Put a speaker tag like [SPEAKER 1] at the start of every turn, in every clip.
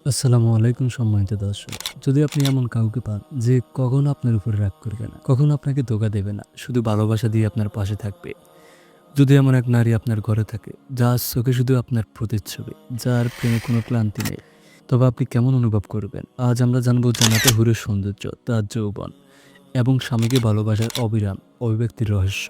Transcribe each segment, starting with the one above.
[SPEAKER 1] আসসালামু আলাইকুম সম্মানিত দর্শক। যদি আপনি এমন কাউকে পান যে কখনো আপনার উপরে রাগ করবে না, কখনো আপনাকে ধোঁকা দেবে না, শুধু ভালোবাসা দিয়ে আপনার পাশে থাকবে। যদি এমন এক নারী আপনার ঘরে থাকে, যার চোখে শুধু আপনার প্রতিচ্ছবি, যার প্রেমে কোনো ক্লান্তি নেই, তবে আপনি কেমন অনুভব করবেন? আজ আমরা জানবো জান্নাতে হুরের সৌন্দর্য, তার যৌবন এবং স্বামীকে ভালোবাসার অবিরাম অভিব্যক্তির রহস্য।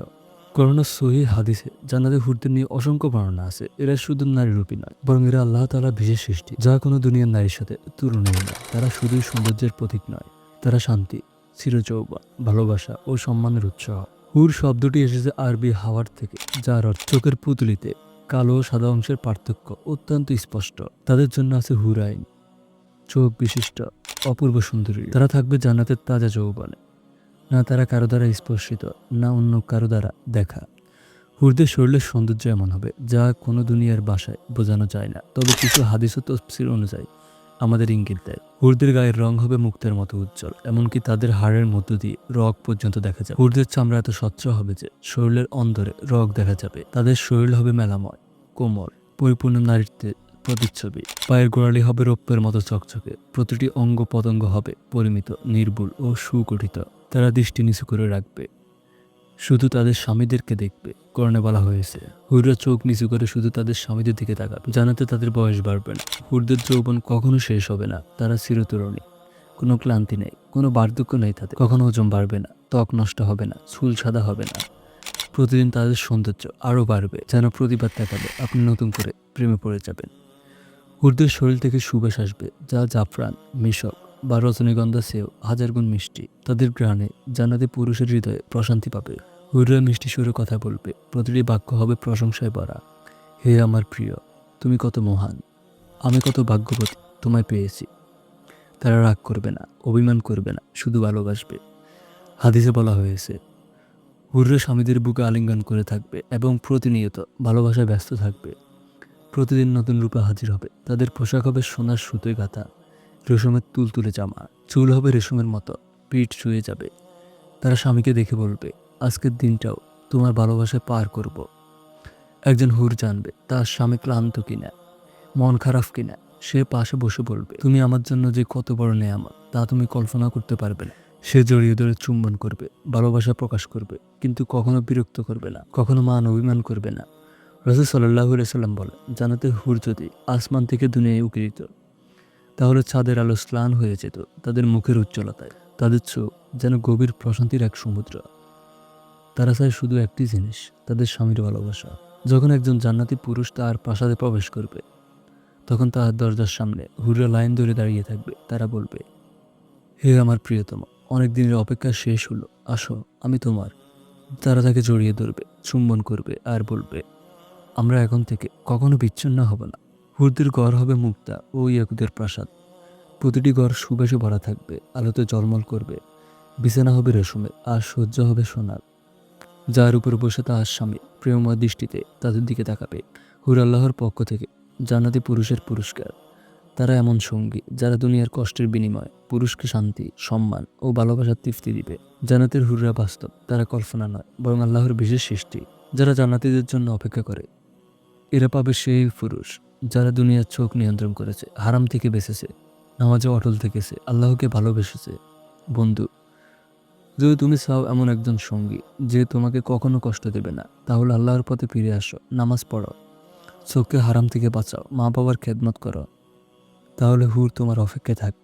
[SPEAKER 1] করোনা সহিহ হাদিসে জান্নাতে হুরদের নিয়ে অসংখ্য বর্ণনা আছে। এরা শুধু নারী রূপী নয়, বরং এরা আল্লাহ তাআলার বিশেষ সৃষ্টি, যা কোনো দুনিয়ার নারীর সাথে তুলনীয় নয়। তারা শুধুই সৌন্দর্যের প্রতীক নয়, তারা শান্তি, চিরযৌবন, ভালোবাসা ও সম্মানের উৎস। হুর শব্দটি এসেছে আরবি হাওয়ার থেকে, যার অর্থ চোখের পুতুলিতে কালো ও সাদা অংশের পার্থক্য অত্যন্ত স্পষ্ট। তাদের জন্য আছে হুর আইন, চোখ বিশিষ্ট অপূর্ব সুন্দরী। তারা থাকবে জান্নাতের তাজা যৌবনে, না তারা কারো দ্বারা স্পর্শিত, না অন্য কারো দ্বারা দেখা। হুরদের শরীরের সৌন্দর্য এমন হবে যা কোনো দুনিয়ার ভাষায় বোঝানো যায় না। তবে কিছু হাদিস ও তফসির অনুযায়ী আমাদের ইঙ্গিত দেয়, হুরদের গায়ের রং হবে মুক্তের মতো উজ্জ্বল, এমনকি তাদের হাড়ের মধ্য দিয়ে রগ পর্যন্ত দেখা যাবে। হুরদের চামড়া এত স্বচ্ছ হবে যে শরীরের অন্দরে রগ দেখা যাবে। তাদের শরীর হবে মেলাময়, কোমল, পরিপূর্ণ নারীত্বের প্রতিচ্ছবি। পায়ের গোড়ালি হবে রৌপ্যের মতো চকচকে, প্রতিটি অঙ্গ পতঙ্গ হবে পরিমিত, নির্ভুল ও সুগঠিত। তারা দৃষ্টি নিচু করে রাখবে, শুধু তাদের স্বামীদেরকে দেখবে। কোরআনে বলা হয়েছে, হুররা চোখ নিচু করে শুধু তাদের স্বামীদের দিকে তাকাবে, জানাতে তাদের বয়স বাড়বে না। হুরদের যৌবন কখনো শেষ হবে না, তারা চিরতরুণী। কোনো ক্লান্তি নেই, কোনো বার্ধক্য নেই তাদের। কখনো ওজন বাড়বে না, ত্বক নষ্ট হবে না, চুল সাদা হবে না। প্রতিদিন তাদের সৌন্দর্য আরও বাড়বে, যেন প্রতিবার তাকালে আপনি নতুন করে প্রেমে পড়ে যাবেন। হুরদের শরীর থেকে সুবাস আসবে, যা জাফরান, মিশক বা রজনীগন্ধা চেয়েও হাজার গুণ মিষ্টি। তাদের ঘ্রাণে জান্নাতে পুরুষের হৃদয়ে প্রশান্তি পাবে। হুররা মিষ্টি সুরে কথা বলবে, প্রতিটি বাক্য হবে প্রশংসায় ভরা। হে আমার প্রিয়, তুমি কত মহান, আমি কত ভাগ্যবতী তোমায় পেয়েছি। তারা রাগ করবে না, অভিমান করবে না, শুধু ভালোবাসবে। হাদিসে বলা হয়েছে, হুররা স্বামীদের বুকে আলিঙ্গন করে থাকবে এবং প্রতিনিয়ত ভালোবাসায় ব্যস্ত থাকবে। প্রতিদিন নতুন রূপে হাজির হবে। তাদের পোশাক হবে সোনার সুতোয় গাঁথা, রেশমের তুলতুলে জামা। চুল হবে রেশমের মতো, পিঠ ছুঁয়ে যাবে। তারা স্বামীকে দেখে বলবে, আজকের দিনটাও তোমার ভালোবাসায় পার করব। একজন হুর জানবে তার স্বামী ক্লান্ত কিনা, মন খারাপ কিনা। সে পাশে বসে বলবে, তুমি আমার জন্য যে কত বড় নেয়ামত তা তুমি কল্পনা করতে পারবে না। সে জড়িয়ে ধরে চুম্বন করবে, ভালোবাসা প্রকাশ করবে, কিন্তু কখনো বিরক্ত করবে না, কখনো মান অভিমান করবে না। রাসূল সাল্লাল্লাহু আলাইহি সাল্লাম বলে, জান্নাতে হুর যদি আসমান থেকে দুনিয়ায় উঁকি দিত, তাহলে ছাদের আলো স্নান হয়ে যেত তাদের মুখের উজ্জ্বলতায়। তাদের চোখ যেন গভীর প্রশান্তির এক সমুদ্র। তারা চায় শুধু একটি জিনিস, তাদের স্বামীর ভালোবাসা। যখন একজন জান্নাতি পুরুষ তার প্রাসাদে প্রবেশ করবে, তখন তার দরজার সামনে হুররা লাইন ধরে দাঁড়িয়ে থাকবে। তারা বলবে, হে আমার প্রিয়তম, অনেক দিনের অপেক্ষা শেষ হলো, আসো, আমি তোমার। তারা তাকে জড়িয়ে ধরবে, চুম্বন করবে আর বলবে, আমরা এখন থেকে কখনো বিচ্ছিন্ন হব না। হুরদের ঘর হবে মুক্তা ও ইয়াকুতের প্রাসাদ। প্রতিটি ঘর সুবাসে ভরা থাকবে, আলোতে ঝলমল করবে। বিছানা হবে রেশমের আর সজ্জা হবে সোনার। যার উপর বসে তার স্বামী প্রেমময় দৃষ্টিতে তাদের দিকে তাকাবে। হুর আল্লাহর পক্ষ থেকে জান্নাতি পুরুষের পুরস্কার। তারা এমন সঙ্গী যারা দুনিয়ার কষ্টের বিনিময়ে পুরুষকে শান্তি, সম্মান ও ভালোবাসার তৃপ্তি দিবে। জান্নাতের হুররা বাস্তব, তারা কল্পনা নয়, বরং আল্লাহর বিশেষ সৃষ্টি। যারা জান্নাতীদের জন্য অপেক্ষা করে, এরা পাবে সেই পুরুষ যারা দুনিয়ার চোখ নিয়ন্ত্রণ করেছে, হারাম থেকে বেঁচেছে, নামাজে অটল থেকেছে, আল্লাহকে ভালোবেসেছে। বন্ধু, যদি তুমি চাও এমন একজন সঙ্গী যে তোমাকে কখনো কষ্ট দেবে না, তাহলে আল্লাহর পথে ফিরে আসো, নামাজ পড়ো, চোখকে হারাম থেকে বাঁচাও, মা বাবার খেদমত করো। তাহলে হুর তোমার অপেক্ষায় থাকবে।